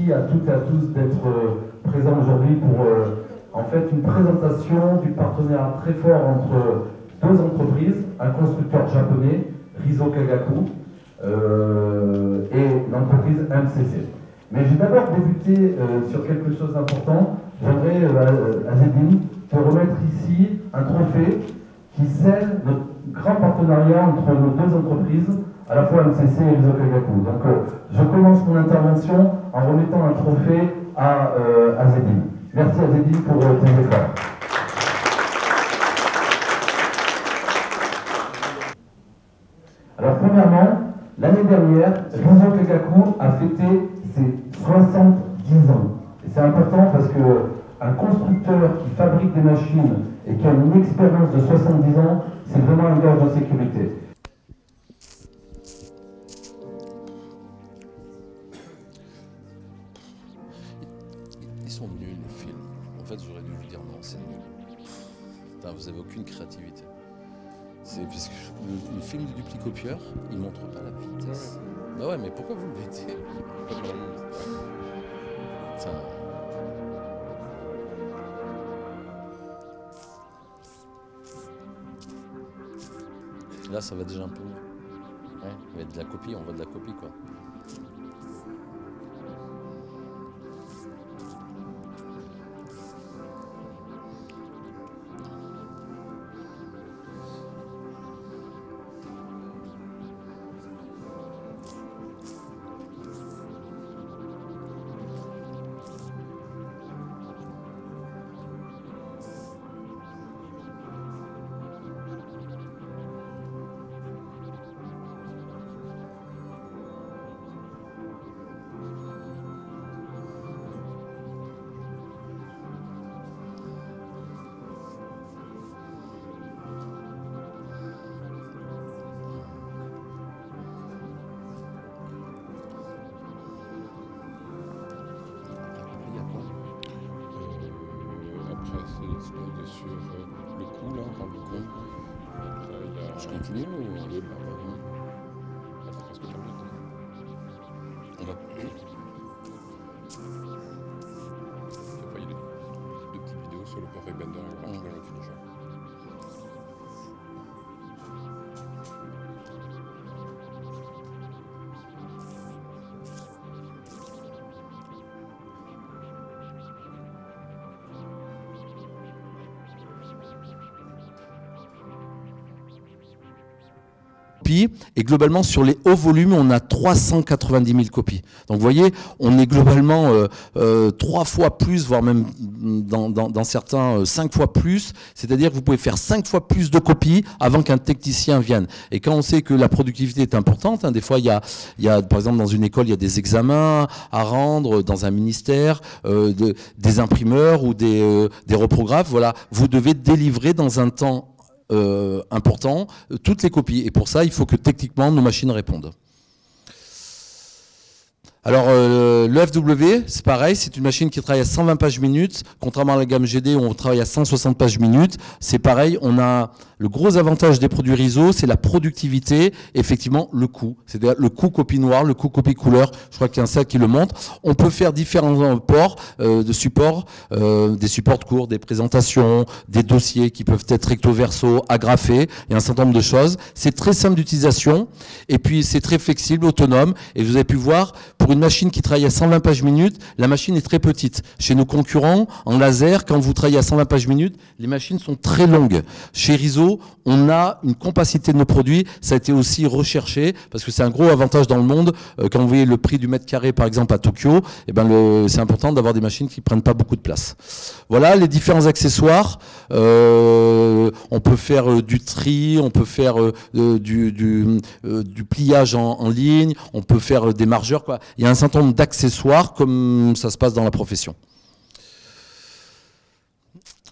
merci à toutes et à tous d'être présents aujourd'hui pour en fait une présentation du partenariat très fort entre deux entreprises, un constructeur japonais, Riso Kagaku, et l'entreprise MCC. Mais j'ai d'abord débuté sur quelque chose d'important. J'aimerais, Azedine, te remettre ici un trophée qui scelle notre grand partenariat entre nos deux entreprises, à la fois MCC et Riso Kagaku. Donc, je commence mon intervention en remettant un trophée à Azedine. Merci Azedine pour tes efforts. Alors, premièrement, l'année dernière, Riso Kagaku a fêté ses 70 ans. Et c'est important parce qu'un constructeur qui fabrique des machines et qui a une expérience de 70 ans, c'est vraiment un gage de sécurité. Ils sont nuls les films. En fait, j'aurais dû vous dire non, c'est nul. Putain, vous avez aucune créativité. C'est parce que le film du duplicopieur, il montre pas la vitesse. Bah ouais, mais pourquoi vous le mettez? Putain. Là, ça va déjà un peu mieux. Ouais, il va y a de la copie, on voit de la copie quoi. Sur le coup là, par le coup. Je continue ou... Ça fait presque 3 minutes. On va... Il y a deux petites vidéos sur le Perfect Bender et le Radical Finisher. Et globalement sur les hauts volumes on a 390 000 copies. Donc vous voyez, on est globalement 3 fois plus, voire même dans certains 5 fois plus. C'est-à-dire que vous pouvez faire 5 fois plus de copies avant qu'un technicien vienne. Et quand on sait que la productivité est importante, hein, des fois il y a par exemple dans une école il y a des examens à rendre, dans un ministère, des imprimeurs ou des reprographes. Voilà, vous devez délivrer dans un temps important toutes les copies, et pour ça il faut que techniquement nos machines répondent. Alors le FW, c'est pareil, c'est une machine qui travaille à 120 pages minutes, contrairement à la gamme GD où on travaille à 160 pages minutes. C'est pareil, on a le gros avantage des produits Riso, c'est la productivité, effectivement le coût. C'est-à-dire le coût copie noire, le coût copie couleur, je crois qu'il y a un sac qui le montre. On peut faire différents ports de support, des supports courts, des présentations, des dossiers qui peuvent être recto verso, agrafés, il y a un certain nombre de choses. C'est très simple d'utilisation, et puis c'est très flexible, autonome, et vous avez pu voir, pour une machine qui travaille à 120 pages minutes, la machine est très petite. Chez nos concurrents, en laser, quand vous travaillez à 120 pages minutes, les machines sont très longues. Chez Riso, on a une compacité de nos produits, ça a été aussi recherché, parce que c'est un gros avantage dans le monde. Quand vous voyez le prix du mètre carré, par exemple, à Tokyo, eh ben c'est important d'avoir des machines qui ne prennent pas beaucoup de place. Voilà les différents accessoires. On peut faire du tri, on peut faire du pliage en ligne, on peut faire des margeurs, quoi. Il y a un certain nombre d'accessoires comme ça se passe dans la profession.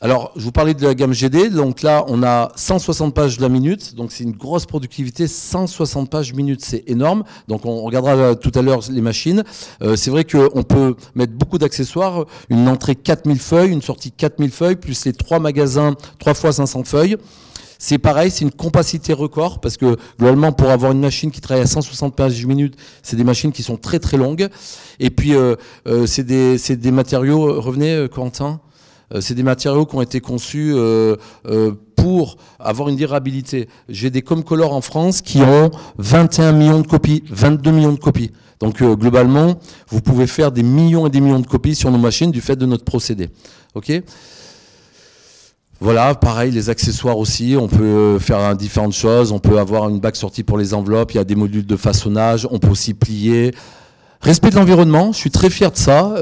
Alors, je vous parlais de la gamme GD, donc là, on a 160 pages de la minute, donc c'est une grosse productivité, 160 pages minute, c'est énorme. Donc, on regardera tout à l'heure les machines. C'est vrai qu'on peut mettre beaucoup d'accessoires, une entrée 4000 feuilles, une sortie 4000 feuilles, plus les 3 magasins, 3 fois 500 feuilles. C'est pareil, c'est une compacité record, parce que globalement, pour avoir une machine qui travaille à 160 pages minutes, c'est des machines qui sont très très longues. Et puis, c'est des matériaux, revenez Quentin, c'est des matériaux qui ont été conçus pour avoir une durabilité. J'ai des Comcolor en France qui ont 21 millions de copies, 22 millions de copies. Donc globalement, vous pouvez faire des millions et des millions de copies sur nos machines du fait de notre procédé. Ok ? Voilà, pareil, les accessoires aussi, on peut faire différentes choses. On peut avoir une bague sortie pour les enveloppes, il y a des modules de façonnage, on peut aussi plier. Respect de l'environnement, je suis très fier de ça.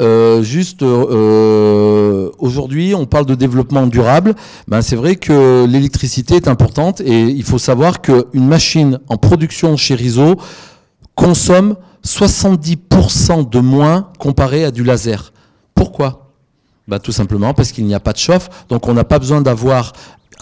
Aujourd'hui, on parle de développement durable. Ben, c'est vrai que l'électricité est importante et il faut savoir qu'une machine en production chez Riso consomme 70% de moins comparé à du laser. Pourquoi ? Ben, tout simplement parce qu'il n'y a pas de chauffe, donc on n'a pas besoin d'avoir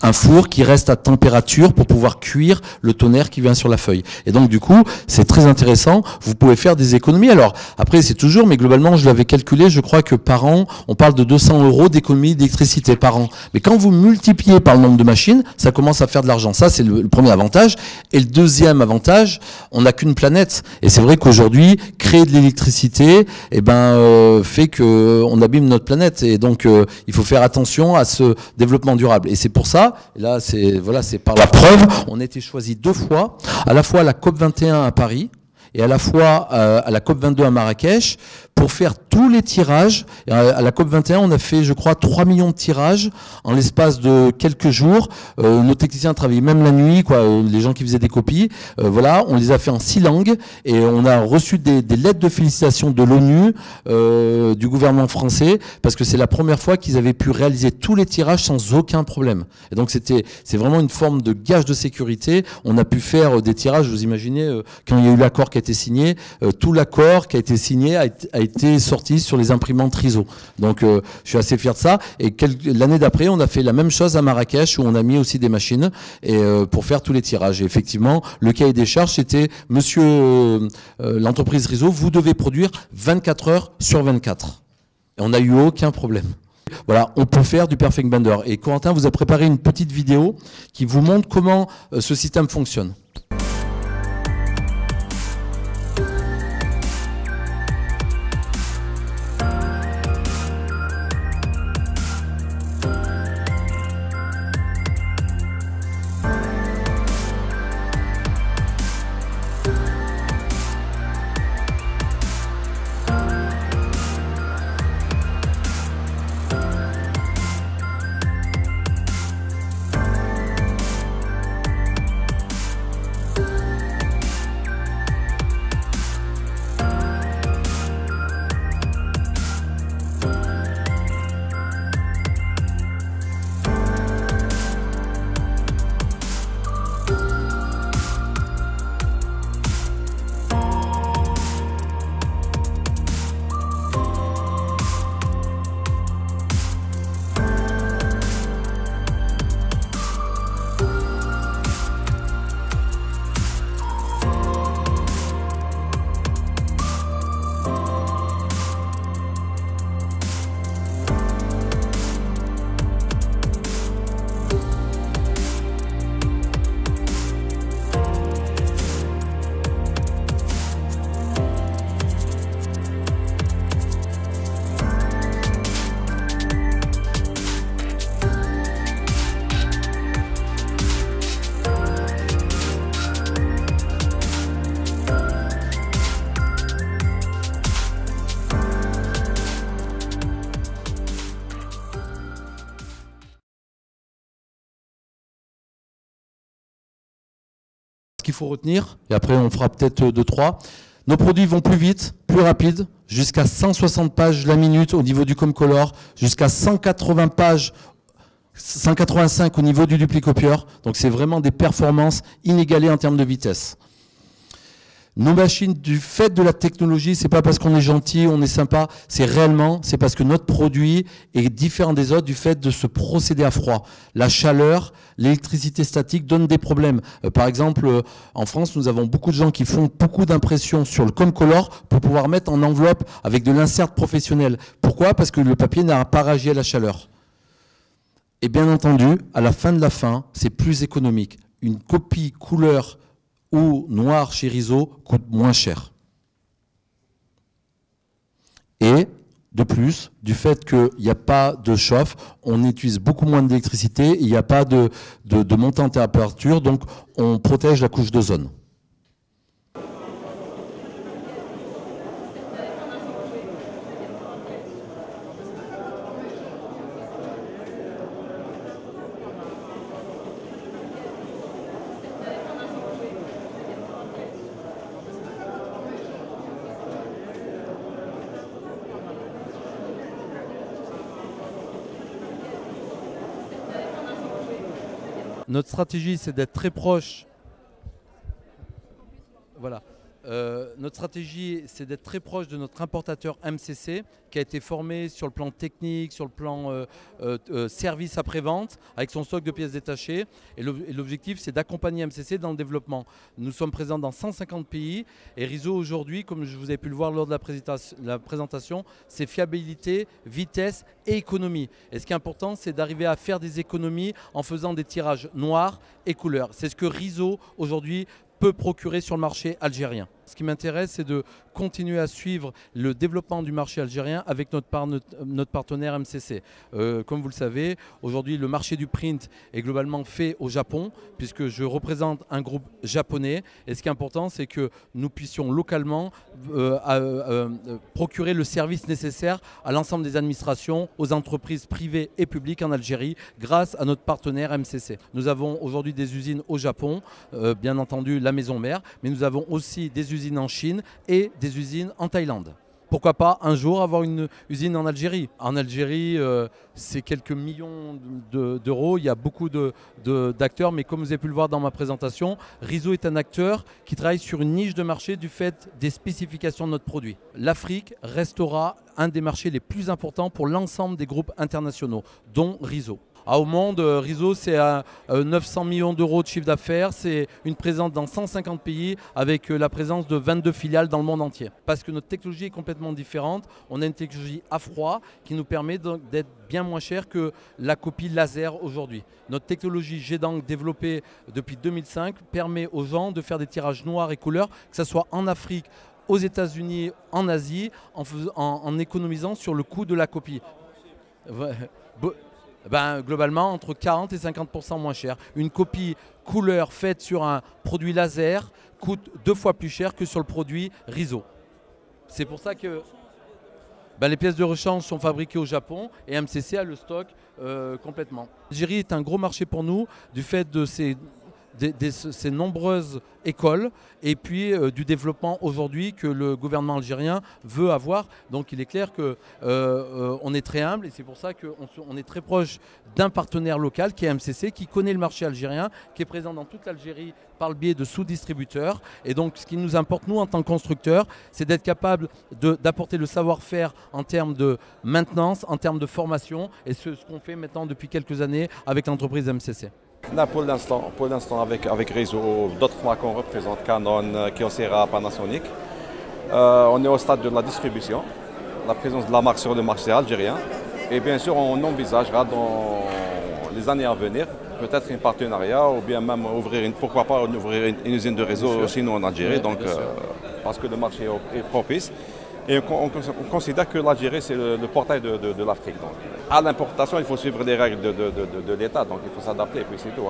un four qui reste à température pour pouvoir cuire le tonnerre qui vient sur la feuille. Et donc du coup, c'est très intéressant, vous pouvez faire des économies. Alors après, c'est toujours, mais globalement, je l'avais calculé, je crois que par an, on parle de 200 € d'économie d'électricité par an. Mais quand vous multipliez par le nombre de machines, ça commence à faire de l'argent. Ça, c'est le premier avantage. Et le deuxième avantage, on n'a qu'une planète. Et c'est vrai qu'aujourd'hui, créer de l'électricité, fait qu'on abîme notre planète. Et donc, il faut faire attention à ce développement durable. Et c'est pour ça, et là, c'est par la preuve, on a été choisi 2 fois, à la fois à la COP21 à Paris et à la fois à la COP22 à Marrakech, pour faire tous les tirages. À la COP21, on a fait, je crois, 3 millions de tirages en l'espace de quelques jours. Nos techniciens travaillaient même la nuit, les gens qui faisaient des copies. Voilà, on les a fait en 6 langues et on a reçu des lettres de félicitations de l'ONU, du gouvernement français, parce que c'est la première fois qu'ils avaient pu réaliser tous les tirages sans aucun problème. Et donc c'est vraiment une forme de gage de sécurité. On a pu faire des tirages, vous imaginez, quand il y a eu l'accord qui a été signé, tout l'accord qui a été signé a été sorti sur les imprimantes Riso. Donc je suis assez fier de ça. Et l'année d'après, on a fait la même chose à Marrakech où on a mis aussi des machines pour faire tous les tirages. Et effectivement, le cahier des charges, c'était monsieur l'entreprise Riso, vous devez produire 24 heures sur 24. Et on n'a eu aucun problème. Voilà, on peut faire du Perfect Bender. Et Corentin vous a préparé une petite vidéo qui vous montre comment ce système fonctionne. Qu'il faut retenir, et après on fera peut-être 2-3. Nos produits vont plus vite, plus rapide, jusqu'à 160 pages la minute au niveau du Comcolor, jusqu'à 180 pages, 185 au niveau du duplicopieur. Donc c'est vraiment des performances inégalées en termes de vitesse. Nos machines, du fait de la technologie, c'est pas parce qu'on est gentil, on est sympa, c'est parce que notre produit est différent des autres du fait de ce procédé à froid. La chaleur, l'électricité statique donnent des problèmes. Par exemple, en France, nous avons beaucoup de gens qui font beaucoup d'impressions sur le Comcolor pour pouvoir mettre en enveloppe avec de l'insert professionnel. Pourquoi ? Parce que le papier n'a pas réagi à la chaleur. Et bien entendu, à la fin de la fin, c'est plus économique. Une copie couleur ou noir chez Riso coûte moins cher. Et de plus, du fait qu'il n'y a pas de chauffe, on utilise beaucoup moins d'électricité, il n'y a pas de montée en température, donc on protège la couche d'ozone. Notre stratégie, c'est d'être très proche. Voilà. Notre stratégie, c'est d'être très proche de notre importateur MCC, qui a été formé sur le plan technique, sur le plan service après-vente, avec son stock de pièces détachées. Et l'objectif, c'est d'accompagner MCC dans le développement. Nous sommes présents dans 150 pays. Et Riso, aujourd'hui, comme je vous avez pu le voir lors de la présentation, c'est fiabilité, vitesse et économie. Et ce qui est important, c'est d'arriver à faire des économies en faisant des tirages noirs et couleurs. C'est ce que Riso, aujourd'hui, peut procurer sur le marché algérien. Ce qui m'intéresse, c'est de continuer à suivre le développement du marché algérien avec notre partenaire MCC. Comme vous le savez, aujourd'hui, le marché du print est globalement fait au Japon, puisque je représente un groupe japonais. Et ce qui est important, c'est que nous puissions localement procurer le service nécessaire à l'ensemble des administrations, aux entreprises privées et publiques en Algérie, grâce à notre partenaire MCC. Nous avons aujourd'hui des usines au Japon, bien entendu la maison mère, mais nous avons aussi des usines en Chine et des usines en Thaïlande. Pourquoi pas un jour avoir une usine en Algérie? En Algérie, c'est quelques millions d'euros, il y a beaucoup d'acteurs, mais comme vous avez pu le voir dans ma présentation, Riso est un acteur qui travaille sur une niche de marché du fait des spécifications de notre produit. L'Afrique restera un des marchés les plus importants pour l'ensemble des groupes internationaux, dont Riso. Au monde, Riso, c'est à 900 millions d'euros de chiffre d'affaires. C'est une présence dans 150 pays avec la présence de 22 filiales dans le monde entier. Parce que notre technologie est complètement différente. On a une technologie à froid qui nous permet d'être bien moins cher que la copie laser aujourd'hui. Notre technologie G-Dank développée depuis 2005 permet aux gens de faire des tirages noirs et couleurs, que ce soit en Afrique, aux États-Unis, en Asie, en économisant sur le coût de la copie. Globalement, entre 40 et 50% moins cher. Une copie couleur faite sur un produit laser coûte 2 fois plus cher que sur le produit Riso. C'est pour ça que les pièces de rechange sont fabriquées au Japon et MCC a le stock complètement. L'Algérie est un gros marché pour nous du fait de ces nombreuses écoles et puis du développement aujourd'hui que le gouvernement algérien veut avoir. Donc il est clair qu'on est très humble et c'est pour ça qu'on est très proche d'un partenaire local qui est MCC, qui connaît le marché algérien, qui est présent dans toute l'Algérie par le biais de sous-distributeurs. Et donc ce qui nous importe, nous, en tant que constructeurs, c'est d'être capable d'apporter le savoir-faire en termes de maintenance, en termes de formation, et ce qu'on fait maintenant depuis quelques années avec l'entreprise MCC. Là, pour l'instant avec Riso, d'autres marques qu'on représente, Canon, Kyocera, Panasonic. On est au stade de la distribution, la présence de la marque sur le marché algérien. Et bien sûr, on envisagera dans les années à venir peut-être un partenariat ou bien même pourquoi pas ouvrir une usine de réseau chez nous en Algérie, donc, parce que le marché est propice. Et on considère que l'Algérie, c'est le portail de l'Afrique. À l'importation, il faut suivre les règles de l'État, donc il faut s'adapter, et puis c'est tout.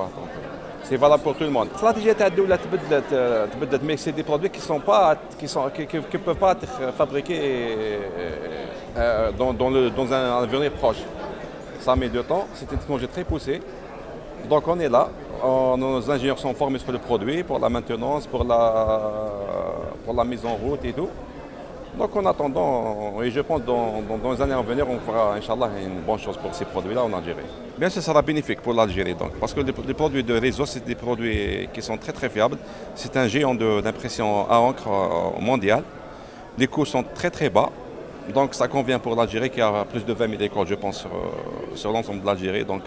C'est valable pour tout le monde. La stratégie est mais c'est des produits qui ne peuvent pas être fabriqués dans un avenir proche. Ça met du temps, c'est une technologie très poussée. Donc on est là, nos ingénieurs sont formés sur le produit, pour la maintenance, pour la mise en route et tout. Donc en attendant, et je pense dans les années à venir, on fera, Inch'Allah, une bonne chose pour ces produits-là en Algérie. Bien sûr, ça sera bénéfique pour l'Algérie, parce que les produits de Riso, c'est des produits qui sont très très fiables. C'est un géant d'impression à encre mondial. Les coûts sont très très bas, donc ça convient pour l'Algérie qui a plus de 20 000 écoles, je pense, sur l'ensemble de l'Algérie. Donc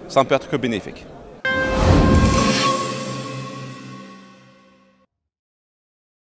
ça ne peut être que bénéfique.